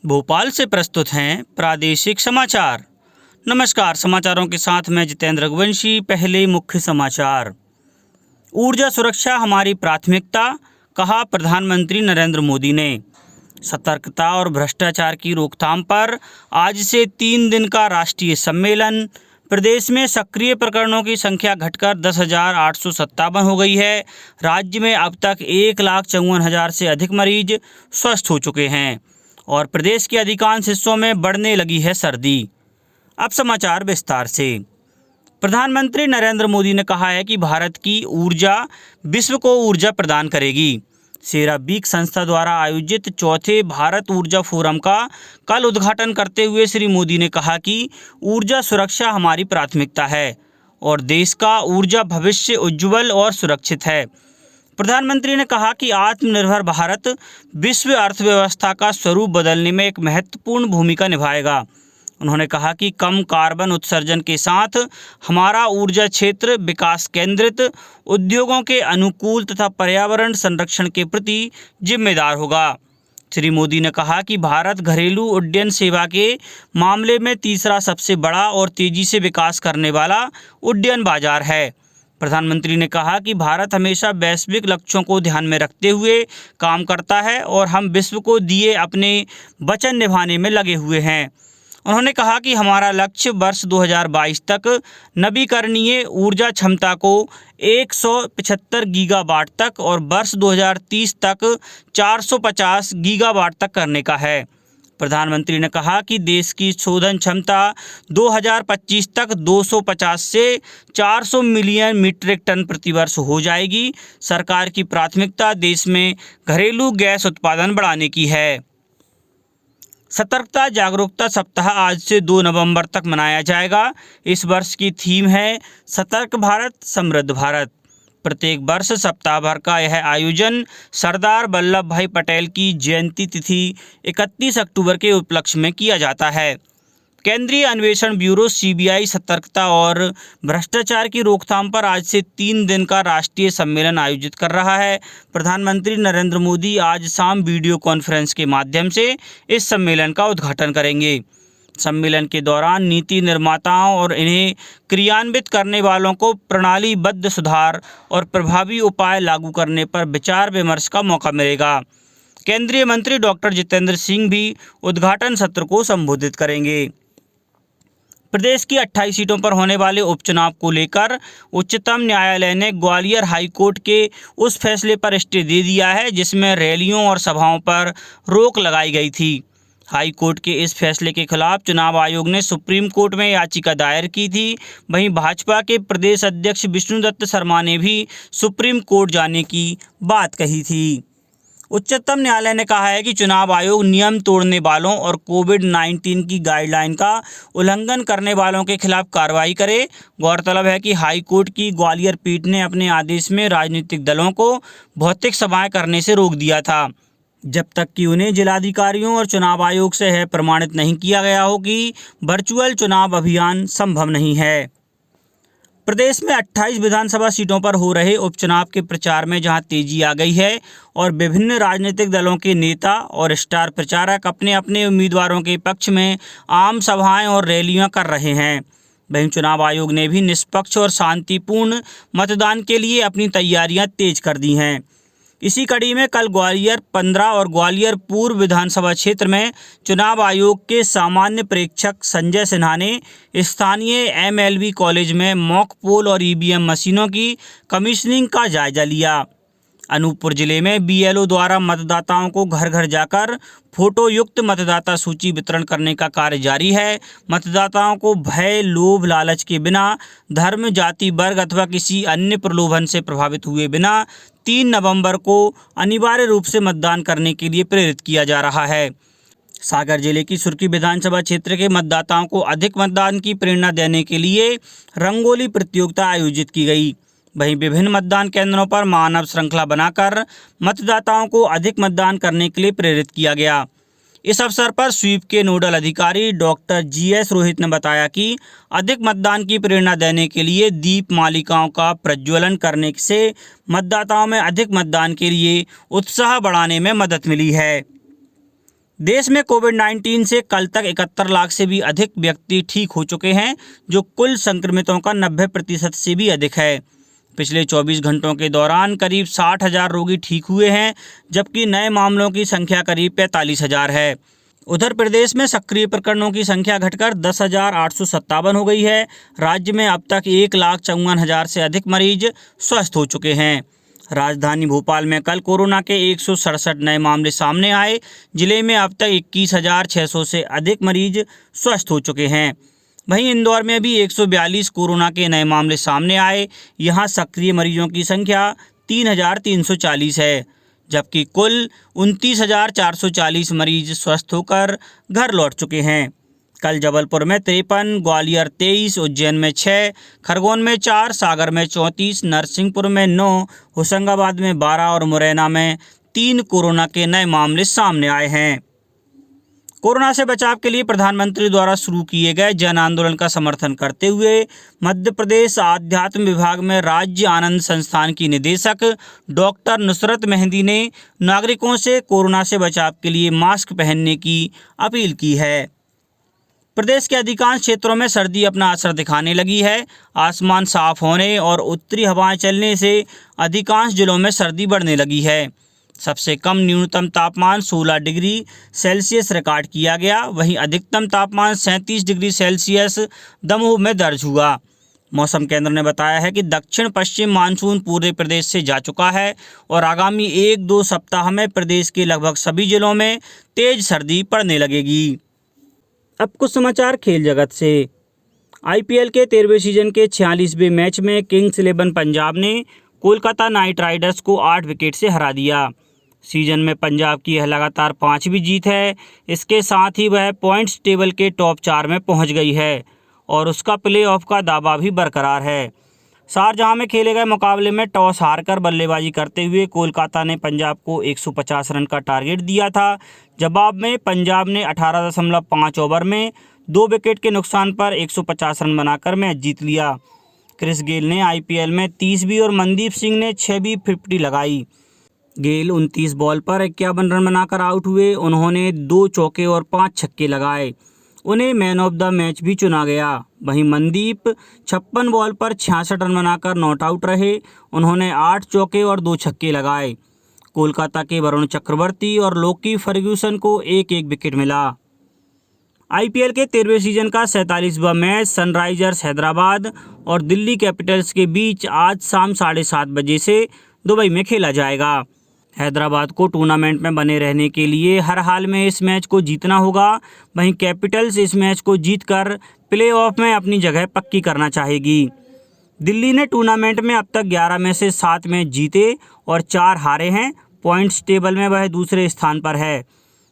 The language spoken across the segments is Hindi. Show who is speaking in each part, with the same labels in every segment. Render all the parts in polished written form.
Speaker 1: भोपाल से प्रस्तुत हैं प्रादेशिक समाचार। नमस्कार, समाचारों के साथ मैं जितेंद्र रघुवंशी। पहले मुख्य समाचार। ऊर्जा सुरक्षा हमारी प्राथमिकता, कहा प्रधानमंत्री नरेंद्र मोदी ने। सतर्कता और भ्रष्टाचार की रोकथाम पर आज से 3 दिन का राष्ट्रीय सम्मेलन। प्रदेश में सक्रिय प्रकरणों की संख्या घटकर 10,857 हो गई है। राज्य में अब तक 1,54,000 से अधिक मरीज स्वस्थ हो चुके हैं और प्रदेश के अधिकांश हिस्सों में बढ़ने लगी है सर्दी। अब समाचार विस्तार से। प्रधानमंत्री नरेंद्र मोदी ने कहा है कि भारत की ऊर्जा विश्व को ऊर्जा प्रदान करेगी। सेरावीक संस्था द्वारा आयोजित चौथे भारत ऊर्जा फोरम का कल उद्घाटन करते हुए श्री मोदी ने कहा कि ऊर्जा सुरक्षा हमारी प्राथमिकता है और देश का ऊर्जा भविष्य उज्ज्वल और सुरक्षित है। प्रधानमंत्री ने कहा कि आत्मनिर्भर भारत विश्व अर्थव्यवस्था का स्वरूप बदलने में एक महत्वपूर्ण भूमिका निभाएगा। उन्होंने कहा कि कम कार्बन उत्सर्जन के साथ हमारा ऊर्जा क्षेत्र विकास केंद्रित, उद्योगों के अनुकूल तथा पर्यावरण संरक्षण के प्रति जिम्मेदार होगा। श्री मोदी ने कहा कि भारत घरेलू उड्डयन सेवा के मामले में तीसरा सबसे बड़ा और तेजी से विकास करने वाला उड्डयन बाजार है। प्रधानमंत्री ने कहा कि भारत हमेशा वैश्विक लक्ष्यों को ध्यान में रखते हुए काम करता है और हम विश्व को दिए अपने वचन निभाने में लगे हुए हैं। उन्होंने कहा कि हमारा लक्ष्य वर्ष 2022 तक नवीकरणीय ऊर्जा क्षमता को 175 गीगावाट तक और वर्ष 2030 तक 450 गीगावाट तक करने का है। प्रधानमंत्री ने कहा कि देश की शोधन क्षमता 2025 तक 250 से 400 मिलियन मीट्रिक टन प्रतिवर्ष हो जाएगी। सरकार की प्राथमिकता देश में घरेलू गैस उत्पादन बढ़ाने की है। सतर्कता जागरूकता सप्ताह आज से 2 नवंबर तक मनाया जाएगा। इस वर्ष की थीम है सतर्क भारत समृद्ध भारत। प्रत्येक वर्ष सप्ताह भर का यह आयोजन सरदार वल्लभ भाई पटेल की जयंती तिथि 31 अक्टूबर के उपलक्ष्य में किया जाता है। केंद्रीय अन्वेषण ब्यूरो सीबीआई सतर्कता और भ्रष्टाचार की रोकथाम पर आज से 3 दिन का राष्ट्रीय सम्मेलन आयोजित कर रहा है। प्रधानमंत्री नरेंद्र मोदी आज शाम वीडियो कॉन्फ्रेंस के माध्यम से इस सम्मेलन का उद्घाटन करेंगे। सम्मेलन के दौरान नीति निर्माताओं और इन्हें क्रियान्वित करने वालों को प्रणालीबद्ध सुधार और प्रभावी उपाय लागू करने पर विचार विमर्श का मौका मिलेगा। केंद्रीय मंत्री डॉक्टर जितेंद्र सिंह भी उद्घाटन सत्र को संबोधित करेंगे। प्रदेश की 28 सीटों पर होने वाले उपचुनाव को लेकर उच्चतम न्यायालय ने ग्वालियर हाईकोर्ट के उस फैसले पर स्टे दे दिया है जिसमें रैलियों और सभाओं पर रोक लगाई गई थी। हाई कोर्ट के इस फैसले के खिलाफ चुनाव आयोग ने सुप्रीम कोर्ट में याचिका दायर की थी। वहीं भाजपा के प्रदेश अध्यक्ष विष्णुदत्त शर्मा ने भी सुप्रीम कोर्ट जाने की बात कही थी। उच्चतम न्यायालय ने कहा है कि चुनाव आयोग नियम तोड़ने वालों और कोविड-19 की गाइडलाइन का उल्लंघन करने वालों के खिलाफ कार्रवाई करे। गौरतलब है कि हाई कोर्ट की ग्वालियर पीठ ने अपने आदेश में राजनीतिक दलों को भौतिक सभाएं करने से रोक दिया था, जब तक कि उन्हें जिलाधिकारियों और चुनाव आयोग से यह प्रमाणित नहीं किया गया हो कि वर्चुअल चुनाव अभियान संभव नहीं है। प्रदेश में 28 विधानसभा सीटों पर हो रहे उपचुनाव के प्रचार में जहां तेजी आ गई है और विभिन्न राजनीतिक दलों के नेता और स्टार प्रचारक अपने अपने उम्मीदवारों के पक्ष में आम सभाएं और रैलियां कर रहे हैं, वहीं चुनाव आयोग ने भी निष्पक्ष और शांतिपूर्ण मतदान के लिए अपनी तैयारियां तेज कर दी हैं। इसी कड़ी में कल ग्वालियर 15 और ग्वालियर पूर्व विधानसभा क्षेत्र में चुनाव आयोग के सामान्य प्रेक्षक संजय सिन्हा ने स्थानीय एमएलबी कॉलेज में मॉक पोल और ईवीएम मशीनों की कमीशनिंग का जायजा लिया। अनूपपुर जिले में बीएलओ द्वारा मतदाताओं को घर घर जाकर फोटो युक्त मतदाता सूची वितरण करने का कार्य जारी है। मतदाताओं को भय, लोभ, लालच के बिना, धर्म, जाति, वर्ग अथवा किसी अन्य प्रलोभन से प्रभावित हुए बिना 3 नवंबर को अनिवार्य रूप से मतदान करने के लिए प्रेरित किया जा रहा है। सागर जिले की सुर्खी विधानसभा क्षेत्र के मतदाताओं को अधिक मतदान की प्रेरणा देने के लिए रंगोली प्रतियोगिता आयोजित की गई। वहीं विभिन्न मतदान केंद्रों पर मानव श्रृंखला बनाकर मतदाताओं को अधिक मतदान करने के लिए प्रेरित किया गया। इस अवसर पर स्वीप के नोडल अधिकारी डॉक्टर जीएस रोहित ने बताया कि अधिक मतदान की प्रेरणा देने के लिए दीप मालिकाओं का प्रज्वलन करने से मतदाताओं में अधिक मतदान के लिए उत्साह बढ़ाने में मदद मिली है। देश में कोविड-19 से कल तक 71 लाख से भी अधिक व्यक्ति ठीक हो चुके हैं, जो कुल संक्रमितों का 90% से भी अधिक है। पिछले 24 घंटों के दौरान करीब 60,000 रोगी ठीक हुए हैं, जबकि नए मामलों की संख्या करीब 45,000 है। उधर प्रदेश में सक्रिय प्रकरणों की संख्या घटकर 10,857 हो गई है। राज्य में अब तक 1,54,000 से अधिक मरीज स्वस्थ हो चुके हैं। राजधानी भोपाल में कल कोरोना के 167 नए मामले सामने आए। जिले में अब तक 21,600 से अधिक मरीज स्वस्थ हो चुके हैं। वहीं इंदौर में भी 142 कोरोना के नए मामले सामने आए। यहां सक्रिय मरीजों की संख्या 3,340 है, जबकि कुल 29,440 मरीज स्वस्थ होकर घर लौट चुके हैं। कल जबलपुर में 53, ग्वालियर 23, उज्जैन में 6, खरगोन में 4, सागर में 34, नरसिंहपुर में 9, होशंगाबाद में 12 और मुरैना में 3 कोरोना के नए मामले सामने आए हैं। कोरोना से बचाव के लिए प्रधानमंत्री द्वारा शुरू किए गए जन आंदोलन का समर्थन करते हुए मध्य प्रदेश आध्यात्म विभाग में राज्य आनंद संस्थान की निदेशक डॉक्टर नुसरत मेहंदी ने नागरिकों से कोरोना से बचाव के लिए मास्क पहनने की अपील की है। प्रदेश के अधिकांश क्षेत्रों में सर्दी अपना असर दिखाने लगी है। आसमान साफ होने और उत्तरी हवाएं चलने से अधिकांश जिलों में सर्दी बढ़ने लगी है। सबसे कम न्यूनतम तापमान 16 डिग्री सेल्सियस रिकॉर्ड किया गया। वहीं अधिकतम तापमान 37 डिग्री सेल्सियस दमोह में दर्ज हुआ। मौसम केंद्र ने बताया है कि दक्षिण पश्चिम मानसून पूरे प्रदेश से जा चुका है और आगामी 1-2 सप्ताह में प्रदेश के लगभग सभी जिलों में तेज सर्दी पड़ने लगेगी। अब कुछ समाचार खेल जगत से। आईपीएल के 13वें सीजन के 46वें मैच में किंग्स 11 पंजाब ने कोलकाता नाइट राइडर्स को 8 विकेट से हरा दिया। सीजन में पंजाब की यह लगातार 5वीं जीत है। इसके साथ ही वह पॉइंट्स टेबल के टॉप 4 में पहुंच गई है और उसका प्लेऑफ का दावा भी बरकरार है। शारजाह में खेले गए मुकाबले में टॉस हारकर बल्लेबाजी करते हुए कोलकाता ने पंजाब को 150 रन का टारगेट दिया था। जवाब में पंजाब ने 18.5 ओवर में 2 विकेट के नुकसान पर 150 रन बनाकर मैच जीत लिया। क्रिस गेल ने आईपीएल में 30वीं और मनदीप सिंह ने 6वीं 50 लगाई। गेल 29 बॉल पर 51 रन बनाकर आउट हुए। उन्होंने 2 चौके और 5 छक्के लगाए। उन्हें मैन ऑफ द मैच भी चुना गया। वहीं मनदीप 56 बॉल पर 66 रन बनाकर नॉट आउट रहे। उन्होंने 8 चौके और 2 छक्के लगाए। कोलकाता के वरुण चक्रवर्ती और लोकी फर्ग्यूसन को 1-1 विकेट मिला। आईपीएल के 13वें सीजन का 47वां मैच सनराइजर्स हैदराबाद और दिल्ली कैपिटल्स के बीच आज शाम 7:30 बजे से दुबई में खेला जाएगा। हैदराबाद को टूर्नामेंट में बने रहने के लिए हर हाल में इस मैच को जीतना होगा। वहीं कैपिटल्स इस मैच को जीतकर प्लेऑफ में अपनी जगह पक्की करना चाहेगी। दिल्ली ने टूर्नामेंट में अब तक 11 में से 7 मैच जीते और 4 हारे हैं। पॉइंट्स टेबल में वह दूसरे स्थान पर है।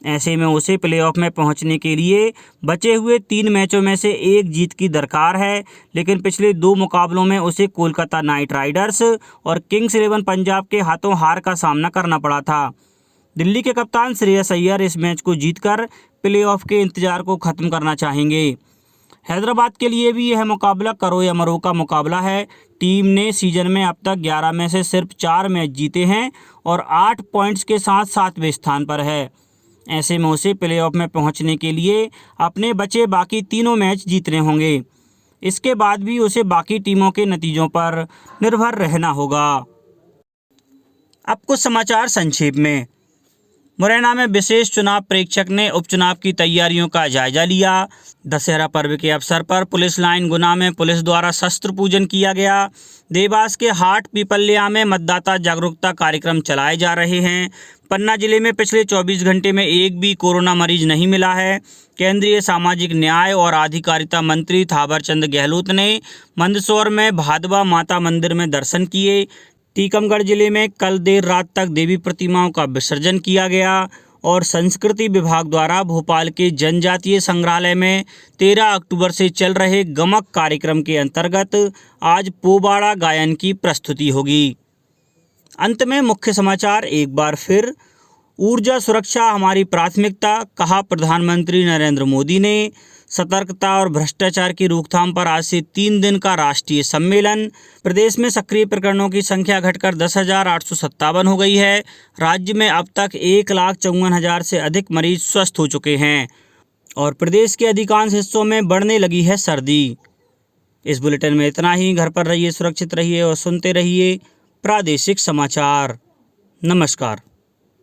Speaker 1: ऐसे में उसे प्लेऑफ में पहुंचने के लिए बचे हुए 3 मैचों में से 1 जीत की दरकार है। लेकिन पिछले 2 मुकाबलों में उसे कोलकाता नाइट राइडर्स और किंग्स 11 पंजाब के हाथों हार का सामना करना पड़ा था। दिल्ली के कप्तान श्रेयस अय्यर इस मैच को जीतकर प्लेऑफ के इंतजार को ख़त्म करना चाहेंगे। हैदराबाद के लिए भी यह मुकाबला करो या मरो का मुकाबला है। टीम ने सीजन में अब तक 11 में से सिर्फ 4 मैच जीते हैं और 8 पॉइंट्स के साथ 7वें स्थान पर है। ऐसे में उसे प्लेऑफ में पहुंचने के लिए अपने बचे बाकी तीनों मैच जीतने होंगे। इसके बाद भी उसे बाकी टीमों के नतीजों पर निर्भर रहना होगा। अब कुछ समाचार संक्षेप में। मुरैना में विशेष चुनाव प्रेक्षक ने उपचुनाव की तैयारियों का जायजा लिया। दशहरा पर्व के अवसर पर पुलिस लाइन गुना में पुलिस द्वारा शस्त्र पूजन किया गया। देवास के हाट पीपल्या में मतदाता जागरूकता कार्यक्रम चलाए जा रहे हैं। पन्ना जिले में पिछले 24 घंटे में एक भी कोरोना मरीज नहीं मिला है। केंद्रीय सामाजिक न्याय और अधिकारिता मंत्री थावरचंद गहलोत ने मंदसौर में भादवा माता मंदिर में दर्शन किए। टीकमगढ़ जिले में कल देर रात तक देवी प्रतिमाओं का विसर्जन किया गया और संस्कृति विभाग द्वारा भोपाल के जनजातीय संग्रहालय में 13 अक्टूबर से चल रहे गमक कार्यक्रम के अंतर्गत आज पोबाड़ा गायन की प्रस्तुति होगी। अंत में मुख्य समाचार एक बार फिर। ऊर्जा सुरक्षा हमारी प्राथमिकता, कहा प्रधानमंत्री नरेंद्र मोदी ने। सतर्कता और भ्रष्टाचार की रोकथाम पर आज से 3 दिन का राष्ट्रीय सम्मेलन। प्रदेश में सक्रिय प्रकरणों की संख्या घटकर 10,857 हो गई है। राज्य में अब तक 1,54,000 से अधिक मरीज स्वस्थ हो चुके हैं और प्रदेश के अधिकांश हिस्सों में बढ़ने लगी है सर्दी। इस बुलेटिन में इतना ही। घर पर रहिए, सुरक्षित रहिए और सुनते रहिए प्रादेशिक समाचार। नमस्कार।